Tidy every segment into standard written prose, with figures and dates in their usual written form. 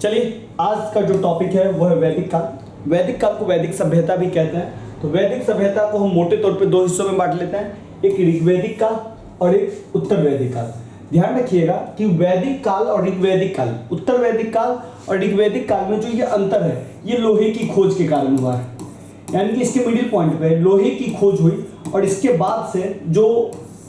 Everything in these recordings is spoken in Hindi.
चलिए आज का जो टॉपिक है वो है वैदिक काल। वैदिक काल को वैदिक सभ्यता भी कहते हैं। तो वैदिक सभ्यता को हम मोटे तौर पे दो हिस्सों में बांट लेते हैं, एक ऋग्वैदिक काल और एक उत्तर वैदिक काल। ध्यान रखिएगा कि वैदिक काल और ऋग्वैदिक काल, उत्तर वैदिक काल और ऋग्वैदिक काल में जो ये अंतर है ये लोहे की खोज के कारण हुआ है। यानी कि इसके मिडिल पॉइंट पे लोहे की खोज हुई और इसके बाद से जो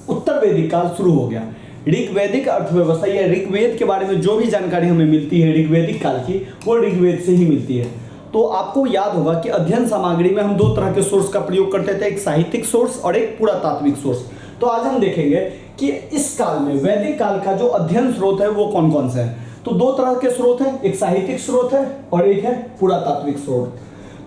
उत्तर वैदिक काल शुरू हो गया। ऋग्वैदिक अर्थव्यवस्था या ऋग्वेद के बारे में जो भी जानकारी हमें मिलती है ऋग्वैदिक काल की, वो ऋग्वेद से ही मिलती है। तो आपको याद होगा कि अध्ययन सामग्री में हम दो तरह के सोर्स का प्रयोग करते थे, एक साहित्यिक सोर्स और एक पुरातात्विक सोर्स। तो आज हम देखेंगे कि इस काल में वैदिक काल का जो अध्ययन स्रोत है वो कौन कौन सा है। तो दो तरह के स्रोत हैं, एक साहित्यिक स्रोत है और एक है पुरातात्विक स्रोत।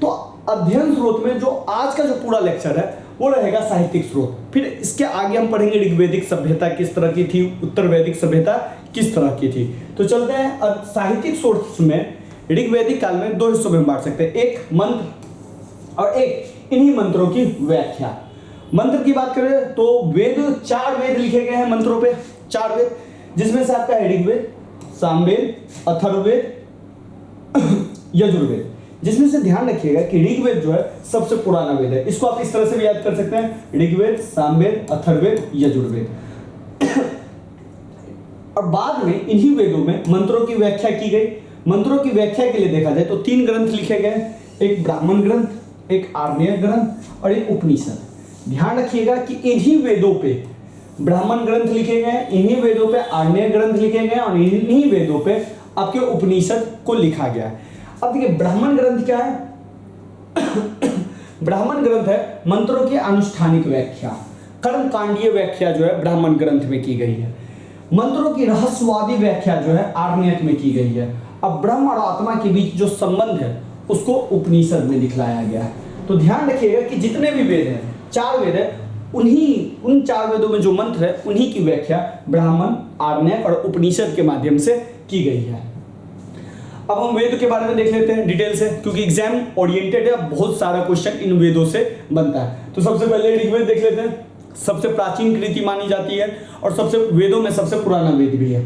तो अध्ययन स्रोत में जो आज का जो पूरा लेक्चर है वो रहेगा साहित्यिक स्रोत। फिर इसके आगे हम पढ़ेंगे ऋग्वैदिक सभ्यता किस तरह की थी, उत्तर वैदिक सभ्यता किस तरह की थी। तो चलते हैं साहित्यिक सोर्स में। ऋग्वैदिक काल में दो हिस्सों में बांट सकते हैं, एक मंत्र और एक इन्हीं मंत्रों की व्याख्या। मंत्र की बात करें तो वेद, 4 वेद लिखे गए हैं मंत्रों पे, 4 वेद, जिसमें से आपका है ऋग्वेद, सामवेद, अथर्ववेद, यजुर्वेद। जिसमें से ध्यान रखिएगा कि ऋग्वेद जो है सबसे पुराना वेद है। इसको आप इस तरह से भी याद कर सकते हैं, ऋग्वेद, सामवेद, अथर्ववेद, यजुर्वेद। और बाद में इन्हीं वेदों में मंत्रों की व्याख्या की गई। मंत्रों की व्याख्या के लिए देखा जाए तो 3 ग्रंथ लिखे गए, एक ब्राह्मण ग्रंथ, एक आर्णयक ग्रंथ और एक उपनिषद। ध्यान रखिएगा कि इन्हीं वेदों पे ब्राह्मण ग्रंथ लिखे गए, इन्हीं वेदों पे आर्णयक ग्रंथ लिखे गए और इन्हीं वेदों पे आपके उपनिषद को लिखा गया है। अब देखिए ब्राह्मण ग्रंथ क्या है? ब्राह्मण ग्रंथ है मंत्रों की अनुष्ठानिक व्याख्या, कर्मकांडीय व्याख्या जो है ब्राह्मण ग्रंथ में की गई है। मंत्रों की रहस्यवादी व्याख्या जो है आर्णयक में की गई है। अब ब्रह्म और आत्मा के बीच जो संबंध है उसको उपनिषद में दिखलाया गया है। तो ध्यान रखिएगा कि जितने भी वेद हैं, 4 वेद है, उन 4 वेदों में जो मंत्र है उन्हीं की व्याख्या ब्राह्मण, आर्णयक और उपनिषद के माध्यम से की गई है। अब हम वेद के बारे में देख लेते हैं डिटेल से, क्योंकि एग्जाम ओरिएंटेड है, बहुत सारा क्वेश्चन इन वेदों से बनता है। तो सबसे पहले ऋग्वेद देख लेते हैं। सबसे प्राचीन कृति मानी जाती है और सबसे वेदों में सबसे पुराना वेद भी है।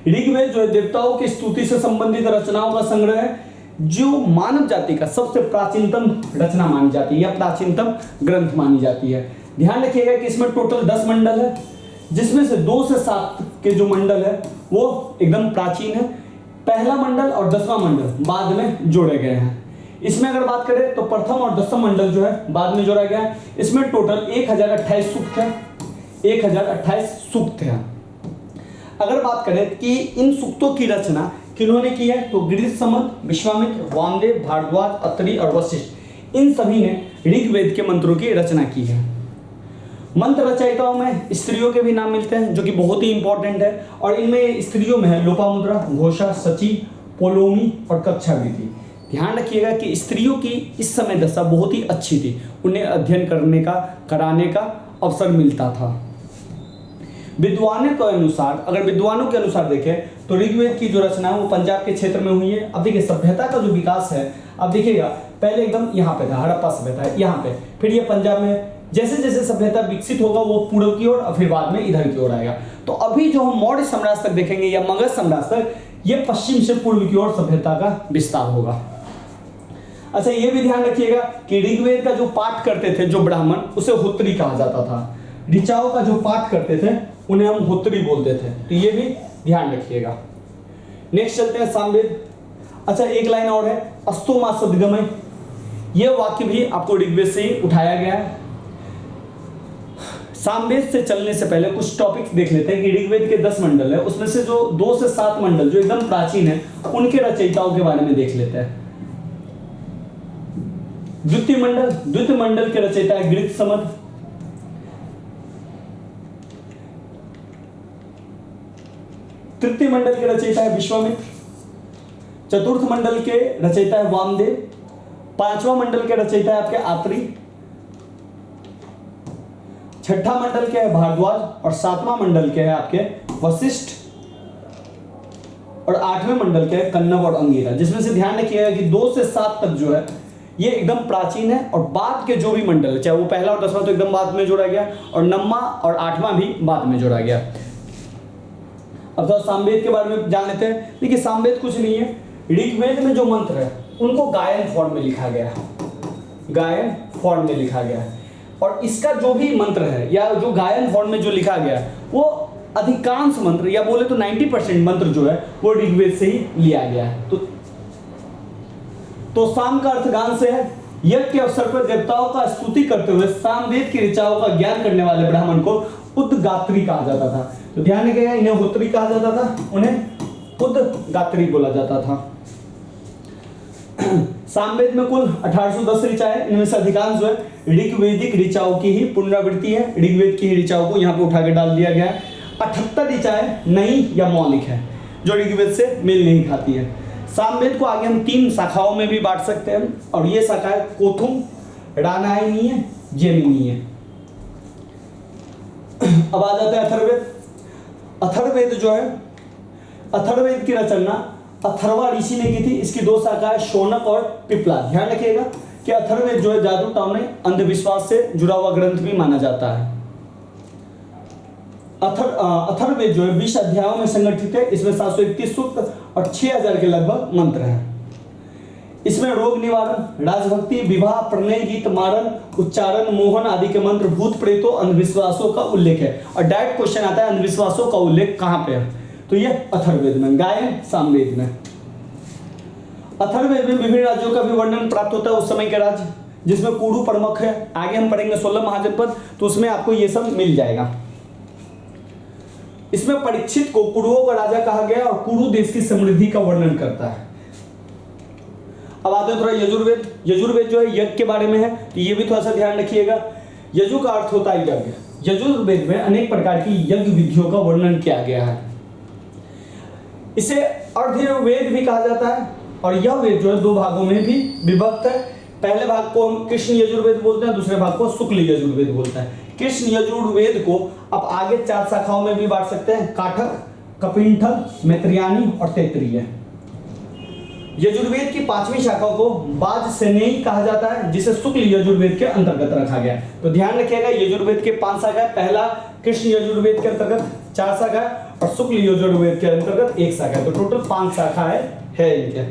ऋग्वेद जो है देवताओं की स्तुति से संबंधित रचनाओं का संग्रह है, जो मानव जाति का सबसे प्राचीनतम रचना मानी जाती है या प्राचीनतम ग्रंथ मानी जाती है। ध्यान रखिएगा कि इसमें टोटल 10 मंडल है, जिसमें से 2 से 7 के जो मंडल है वो एकदम प्राचीन है। पहला मंडल और 10वां मंडल बाद में जोड़े गए हैं। इसमें अगर बात करें तो प्रथम और 10वां मंडल जो है बाद में जोड़ा गया है। इसमें टोटल 1028 सूक्त है, 1028 सूक्त है। अगर बात करें कि इन सूक्तों की रचना किन्होंने की है तो गृहसमद, विश्वामित्र, वामदेव, भारद्वाज, अत्रि और वशिष्ठ, इन सभी ने ऋग्वेद के मंत्रों की रचना की है। मंत्र रचयिताओं में स्त्रियों के भी नाम मिलते हैं जो कि बहुत ही इंपॉर्टेंट है, और इनमें स्त्रियों में है लोपामुद्रा, घोषा, सची, पोलोमी और कक्षावृति। ध्यान रखिएगा कि स्त्रियों की इस समय दशा बहुत ही अच्छी थी, उन्हें अध्ययन कराने का अवसर मिलता था। विद्वानों के अनुसार, अगर विद्वानों के अनुसार देखें तो ऋग्वेद की जो रचना है वो पंजाब के क्षेत्र में हुई है। अब देखिए सभ्यता का जो विकास है, अब देखिएगा पहले एकदम यहाँ पे था, हड़प्पा सभ्यता है यहाँ पे, फिर ये पंजाब में। जैसे जैसे सभ्यता विकसित होगा वो पूर्व की ओर और फिर बाद में इधर की ओर आएगा। तो अभी जो हम मौर्य साम्राज्य तक देखेंगे या मगध साम्राज्य तक, ये पश्चिम से पूर्व की ओर सभ्यता का विस्तार होगा। अच्छा ये भी ध्यान रखिएगा कि ऋग्वेद का जो पाठ करते थे जो ब्राह्मण, उसे होत्री कहा जाता था। ऋचाओं का जो पाठ करते थे उन्हें हम होत्री बोलते थे। तो ये भी ध्यान रखिएगा। नेक्स्ट चलते हैं सामवेद। अच्छा एक लाइन और है, अस्तु मा सद्गमय। यह वाक्य भी आपको ऋग्वेद से ही उठाया गया है। सामवेद से चलने से पहले कुछ टॉपिक्स देख लेते हैं कि ऋग्वेद के 10 मंडल है, उसमें से जो 2 से 7 मंडल जो एकदम प्राचीन है उनके रचयिताओं के बारे में देख लेते हैं। द्वितीय मंडल के रचयिता है गृहसमद। तृतीय मंडल के रचयिता है विश्वामित्र। चतुर्थ मंडल के रचयिता है वामदेव। 5वां मंडल के रचयिता है आपके आत्रि। 6ठा मंडल के है भारद्वाज और 7वां मंडल के है आपके वशिष्ठ और 8वें मंडल के है कन्नव और अंगिरा। जिसमें से ध्यान रखिएगा कि 2 से 7 तक जो है ये एकदम प्राचीन है, और बाद के जो भी मंडल चाहे वो पहला और 10वां तो एकदम बाद में जोड़ा गया, और 9वां और 8वां भी बाद में जोड़ा गया। अब तो सामवेद के बारे में जान लेते हैं। देखिए सामवेद कुछ नहीं है, ऋग्वेद में जो मंत्र है उनको गायन फॉर्म में लिखा गया है, गायन फॉर्म में लिखा गया है। और इसका जो भी मंत्र है या जो गायन फॉर्म में जो लिखा गया है वो अधिकांश मंत्र या बोले तो 90% मंत्र जो है वो ऋग्वेद से ही लिया गया है। तो साम का अर्थ गान से है। यज्ञ के अवसर पर देवताओं का स्तुति करते हुए सामवेद की ऋचाओं का ज्ञान करने वाले ब्राह्मण को उद्गात्री कहा जाता था। तो ध्यान रखिएगा, इन्हें होत्री कहा जाता था, उन्हें उद्गात्री बोला जाता था। सामवेद में कुल 1810 ऋचाएं, इनमें से अधिकांश जो है ऋग्वेदिक ऋचाओं की ही पुनरावृत्ति है। ऋग्वेद की ही ऋचाओं को यहाँ पे उठा के डाल दिया गया है। 78 ऋचाएं नई या मौलिक है जो ऋग्वेद से मेल नहीं खाती है। सामवेद को आगे हम 3 शाखाओं में भी बांट सकते हैं और ये शाखाएं कोथुम, रानायनीय, जेमिनीय। अब आ जाते हैं अथर्ववेद। अथर्ववेद जो है, अथर्ववेद की रचना अथर्वा ऋषि ने की थी। इसकी 2 शाखाएं शौनक और पिपला। ध्यान रखिएगा कि अथर्ववेद जो है जादू टोने अंधविश्वास से जुड़ा हुआ ग्रंथ भी माना जाता है। अथर्ववेद जो है 20 अध्यायों में संगठित है। इसमें 731 सूक्त और 6000 के लगभग मंत्र हैं। इसमें रोग निवारण, राजभक्ति, विवाह, प्रणय, गीत, मारण, उच्चारण, मोहन आदि के मंत्र, भूत प्रेतों, अंधविश्वासों का उल्लेख है। और डायरेक्ट क्वेश्चन आता है अंधविश्वासों का उल्लेख कहां पे है, तो ये अथर्ववेद में, गायन सामवेद में। अथर्ववेद में विभिन्न राज्यों का भी वर्णन प्राप्त होता है उस समय के राज्य, जिसमें कुरु प्रमुख है। आगे हम पढ़ेंगे 16 महाजनपद, तो उसमें आपको ये सब मिल जाएगा। इसमें परीक्षित को कुरुओं का राजा कहा गया और कुरु देश की समृद्धि का वर्णन करता है। अब आते हैं थोड़ा यजुर्वेद। यजुर्वेद जो है यज्ञ के बारे में है, तो ये भी थोड़ा सा ध्यान रखिएगा। यजु का अर्थ होता है यज्ञ। यजुर्वेद में अनेक प्रकार की यज्ञ विधियों का वर्णन किया गया है। इसे अर्धवेद भी कहा जाता है और यह वेद जो है 2 भागों में भी विभक्त है। पहले भाग को हम कृष्ण यजुर्वेद बोलते हैं, दूसरे भाग को शुक्ल यजुर्वेद बोलते हैं। कृष्ण यजुर्वेद को अब आगे 4 शाखाओं में भी बांट सकते हैं, काठक, कपिंठल, मैत्रियानी और तैत्तिरीय। यजुर्वेद की 5वीं शाखा को वाजसेनेयी कहा जाता है, जिसे शुक्ल यजुर्वेद के अंतर्गत रखा गया है। तो ध्यान रखिएगा यजुर्वेद के 5 शाखा है। पहला कृष्ण यजुर्वेद के अंतर्गत 4 शाखा है और शुक्ल यजुर्वेद के अंतर्गत 1 शाखा है। तो टोटल 5 शाखाएं है इनके।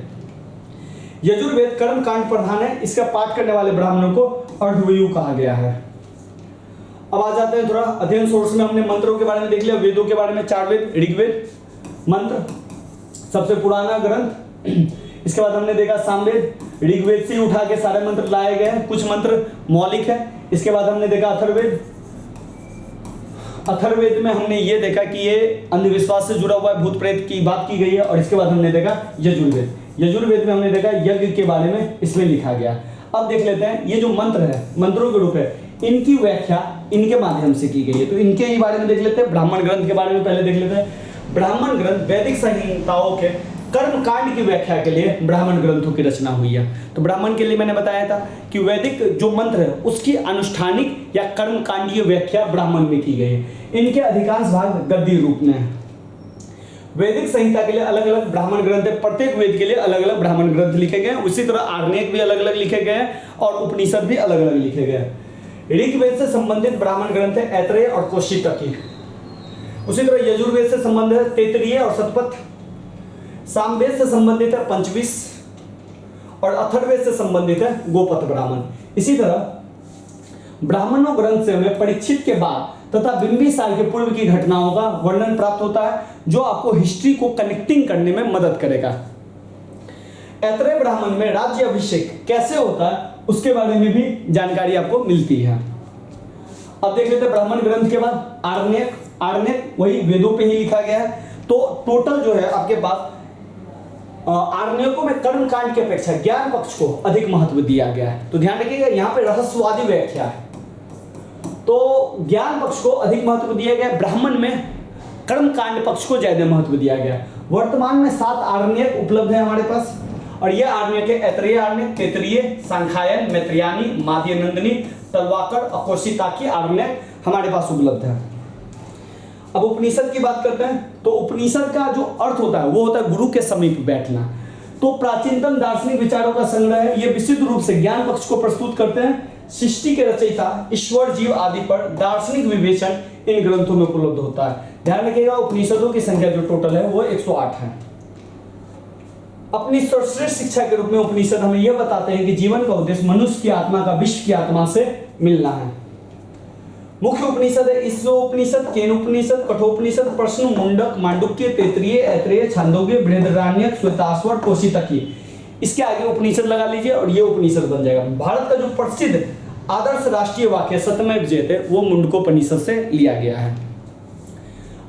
यजुर्वेद कर्म कांड प्रधान है। इसका पाठ करने वाले ब्राह्मणों को अर्धवयु कहा गया है। अब आ जाते हैं थोड़ा अध्ययन सोर्स में। हमने मंत्रों के बारे में देख लिया, वेदों के बारे में 4 वेद, ऋग्वेद मंत्र सबसे पुराना ग्रंथ। इसके बाद हमने देखा सामवेद, ऋग्वेद से उठा के सारे मंत्र लाए गए हैं, कुछ मंत्र मौलिक है। इसके बाद हमने देखा अथर्ववेद। अथर्ववेद में हमने ये देखा कि ये अंधविश्वास से जुड़ा हुआ है, भूत प्रेत की बात की गई है। और इसके बाद हमने देखा यजुर्वेद। यजुर्वेद में हमने देखा यज्ञ के बारे में इसमें लिखा गया। अब देख लेते हैं ये जो मंत्र है, मंत्रों के रूप है, इनकी व्याख्या इनके माध्यम से की गई है। तो इनके ही बारे में देख लेते हैं। ब्राह्मण ग्रंथ के बारे में पहले देख लेते हैं। ब्राह्मण ग्रंथ वैदिक संहिताओं के कर्म कांड की व्याख्या के लिए ब्राह्मण ग्रंथों की रचना हुई है। तो ब्राह्मण के लिए मैंने बताया था कि वैदिक जो मंत्र है उसकी अनुष्ठानिक या कर्म कांडीय व्याख्या ब्राह्मण में की गई है। इनके अधिकांश भाग गद्य रूप में है। वैदिक संहिता के लिए अलग अलग ब्राह्मण ग्रंथ है, प्रत्येक वेद के लिए अलग अलग ब्राह्मण ग्रंथ लिखे गए हैं। उसी तरह आर्णयक भी अलग अलग लिखे गए हैं और उपनिषद भी अलग अलग लिखे गए हैं। ऋग्वेद से संबंधित ब्राह्मण ग्रंथ है ऐतरेय और कौशितकी। उसी तरह यजुर्वेद से संबंधित है तैत्तिरीय और शतपथ। सामवेद से संबंधित है पंचविश और अथर्ववेद से संबंधित है गोपथ ब्राह्मण। इसी तरह ब्राह्मणों ग्रंथ से हमें परीक्षित के बाद तथा बिंबिसार के पूर्व की घटनाओं का वर्णन प्राप्त होता है, जो आपको हिस्ट्री को कनेक्टिंग करने में मदद करेगा। ऐतरेय ब्राह्मण में राज्य अभिषेक कैसे होता है उसके बारे में भी जानकारी आपको मिलती है। अब देख लेते हैं ब्राह्मण ग्रंथ के बाद आर्णयक। आर्णयक वही वेदों पे ही लिखा गया है। तो टोटल जो है आपके पास आर्णयकों में कर्म कांड की अपेक्षा ज्ञान पक्ष को अधिक महत्व दिया गया है। तो ध्यान रखिएगा यहाँ पे रहस्यवादी व्याख्या है, तो ज्ञान पक्ष को अधिक महत्व दिया गया। ब्राह्मण में कर्म कांड पक्ष को ज्यादा महत्व दिया गया। वर्तमान में 7 आर्णयक उपलब्ध है हमारे पास और ये आर्णयक है ऐतरेय आर्णयक, तैत्तिरीय, सांख्यायन, मैत्रियानी, माध्यनंदिनी, तलवाकर, अकौशिताकी आर्णयक हमारे पास उपलब्ध है। अब उपनिषद की बात करते हैं तो उपनिषद का जो अर्थ होता है वो होता है गुरु के समीप बैठना। तो प्राचीनतम दार्शनिक विचारों का संग्रह है। ये विशुद्ध रूप से ज्ञान पक्ष को प्रस्तुत करते हैं। सृष्टि के रचयिता, ईश्वर, जीव आदि पर दार्शनिक विवेचन इन ग्रंथों में उपलब्ध होता है। ध्यान रखिएगा उपनिषदों की संख्या जो टोटल है वो 108 है। अपनी सर्वश्रेष्ठ शिक्षा के रूप में उपनिषद हमें यह बताते हैं कि जीवन का उद्देश्य मनुष्य की आत्मा का विश्व की आत्मा से मिलना है। मुख्य उपनिषद है ईशावास्योपनिषद, केनोपनिषद, कठोपनिषद, प्रश्न, मुंडक, मांडुक्य, तैत्तिरीय, ऐतरेय, छांदोग्य, बृहदारण्यक, श्वेताश्वर, कौशितकी। इसके आगे उपनिषद लगा लीजिए और ये उपनिषद बन जाएगा। भारत का जो प्रसिद्ध आदर्श राष्ट्रीय वाक्य सत्यमेव जयते वो मुंडकोपनिषद से लिया गया है।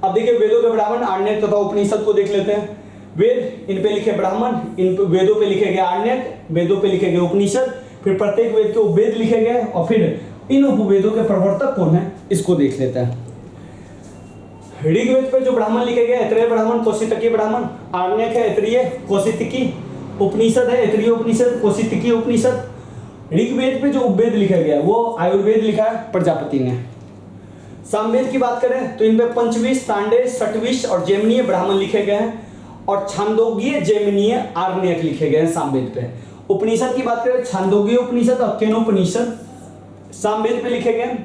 अब देखिए वेदों के ब्राह्मण, आरण्यक तथा उपनिषद को देख लेते हैं। वेद, इन पे लिखे ब्राह्मण, इन वेदों पे लिखे गए आरण्यक, वेदों पे लिखे गए उपनिषद, फिर प्रत्येक वेद के उपवेद लिखे गए और फिर इन उपवेदों के प्रवर्तक कौन है इसको देख लेते हैं। ऋग्वेद पे जो ब्राह्मण लिखे गए ऐतरेय ब्राह्मण, कौशितकी ब्राह्मण, आरण्यक है ऐतरेय, कौशितकी उपनिषद है, ऐतरेय उपनिषद, कौशितकी उपनिषद। ऋग्वेद पे जो उपवेद लिखा गया है वो आयुर्वेद लिखा है प्रजापति ने। सामवेद की बात करें तो इनमें पंचविश, तांडे, षटविश और जैमिनीय ब्राह्मण लिखे गए हैं और छांदोग्य, जैमिनीय, आरण्यक लिखे गए हैं सामवेद पे। उपनिषद की बात करें छांदोग्य उपनिषद और केनोपनिषद सामवेद पे लिखे गए।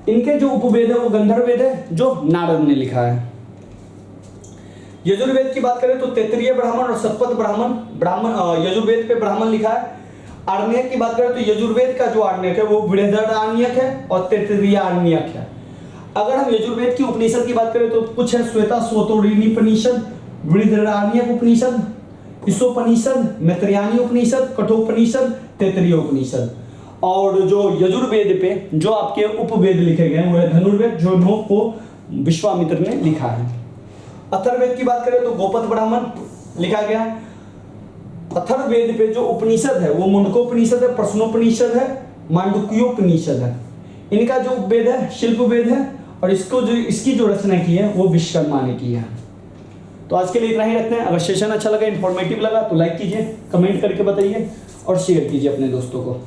इनके जो उपवेद है वो गंधर्व वेद है जो नारद ने लिखा है। यजुर्वेद की बात करें तो तैत्तिरीय ब्राह्मण और शतपथ ब्राह्मण यजुर्वेद पे ब्राह्मण लिखा है। आरण्यक की बात करें तो यजुर्वेद का जो आरण्यक है वो बृहदारण्यक है और तैत्तिरीय आरण्यक है। अगर हम यजुर्वेद की उपनिषद की बात करें तो कुछ है श्वेताश्वतरोपनिषद, बृहदारण्यक उपनिषद, ईशोपनिषद, मैत्रेयी उपनिषद, कठोपनिषद, तैत्तिरीय उपनिषद। और जो यजुर्वेद पे जो आपके उपवेद लिखे गए हैं वो है धनुर्वेद जो नौ को विश्वामित्र ने लिखा है। अथर्ववेद की बात करें तो गोपद ब्राह्मण लिखा गया। अथर्ववेद पे जो उपनिषद है वो मुंडकोपनिषद है, प्रश्नोपनिषद है, मांडुक्योपनिषद है। इनका जो उपवेद है शिल्पवेद है और इसकी जो रचना की है वो विश्वकर्मा ने की है। तो आज के लिए इतना ही रखते हैं। अगर सेशन अच्छा लगा, इन्फॉर्मेटिव लगा तो लाइक कीजिए, कमेंट करके बताइए और शेयर कीजिए अपने दोस्तों को।